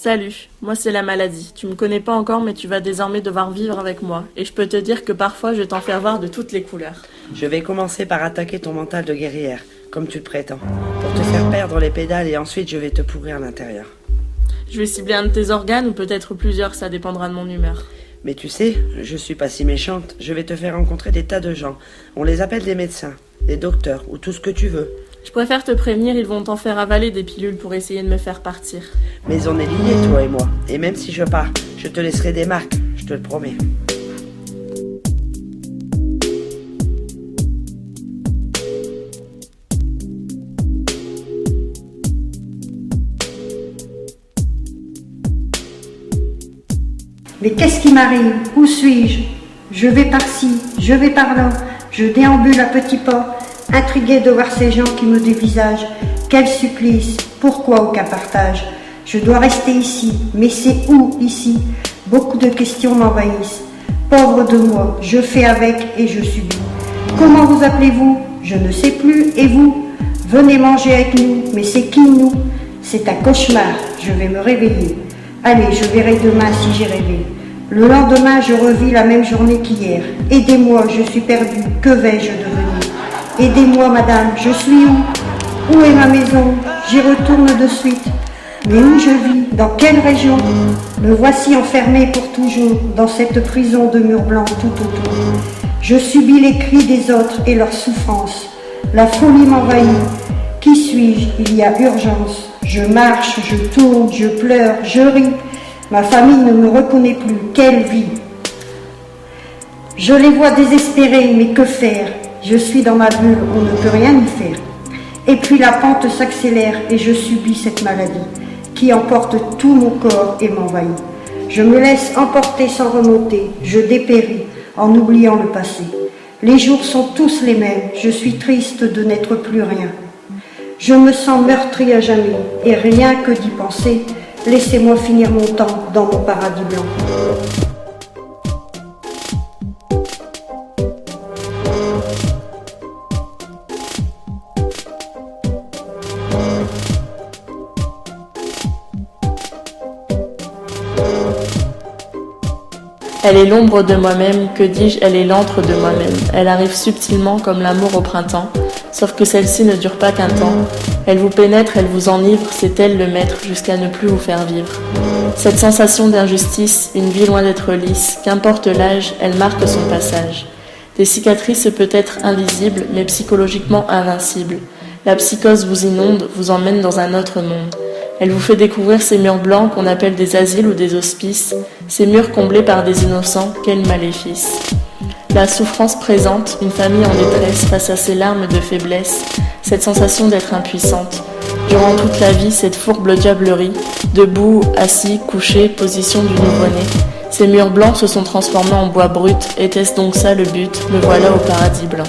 Salut, moi c'est la maladie. Tu me connais pas encore mais tu vas désormais devoir vivre avec moi. Et je peux te dire que parfois je vais t'en faire voir de toutes les couleurs. Je vais commencer par attaquer ton mental de guerrière, comme tu le prétends, pour te faire perdre les pédales et ensuite je vais te pourrir l'intérieur. Je vais cibler un de tes organes ou peut-être plusieurs, ça dépendra de mon humeur. Mais tu sais, je suis pas si méchante, je vais te faire rencontrer des tas de gens. On les appelle des médecins, des docteurs ou tout ce que tu veux. Je préfère te prévenir, ils vont t'en faire avaler des pilules pour essayer de me faire partir. Mais on est liés, toi et moi. Et même si je pars, je te laisserai des marques, je te le promets. Mais qu'est-ce qui m'arrive? Où suis-je? Je vais par-ci, je vais par-là, je déambule à petits pas, intriguée de voir ces gens qui me dévisagent. Quel supplice! Pourquoi aucun partage? Je dois rester ici, mais c'est où ici? Beaucoup de questions m'envahissent. Pauvre de moi, je fais avec et je subis. Comment vous appelez-vous? Je ne sais plus, et vous? Venez manger avec nous, mais c'est qui nous? C'est un cauchemar, je vais me réveiller. Allez, je verrai demain si j'ai rêvé. Le lendemain, je revis la même journée qu'hier. Aidez-moi, je suis perdue, que vais-je devenir? Aidez-moi, madame, je suis où? Où est ma maison? J'y retourne de suite. Mais où je vis? Dans quelle région? Me voici enfermée pour toujours dans cette prison de murs blancs tout autour. Je subis les cris des autres et leurs souffrances. La folie m'envahit. Qui suis-je? Il y a urgence. Je marche, je tourne, je pleure, je ris. Ma famille ne me reconnaît plus. Quelle vie! Je les vois désespérés, mais que faire? Je suis dans ma bulle, on ne peut rien y faire. Et puis la pente s'accélère et je subis cette maladie qui emporte tout mon corps et m'envahit. Je me laisse emporter sans remonter, je dépéris en oubliant le passé. Les jours sont tous les mêmes, je suis triste de n'être plus rien. Je me sens meurtrie à jamais, et rien que d'y penser, laissez-moi finir mon temps dans mon paradis blanc. Elle est l'ombre de moi-même, que dis-je, elle est l'antre de moi-même. Elle arrive subtilement comme l'amour au printemps, sauf que celle-ci ne dure pas qu'un temps. Elle vous pénètre, elle vous enivre, c'est elle le maître, jusqu'à ne plus vous faire vivre. Cette sensation d'injustice, une vie loin d'être lisse, qu'importe l'âge, elle marque son passage. Des cicatrices peut-être invisibles, mais psychologiquement invincibles. La psychose vous inonde, vous emmène dans un autre monde. Elle vous fait découvrir ces murs blancs qu'on appelle des asiles ou des hospices, ces murs comblés par des innocents, quel maléfice. La souffrance présente, une famille en détresse face à ces larmes de faiblesse, cette sensation d'être impuissante. Durant toute la vie, cette fourbe diablerie, debout, assis, couché, position du nouveau-né. Ces murs blancs se sont transformés en bois brut, était-ce donc ça le but? Me voilà au paradis blanc.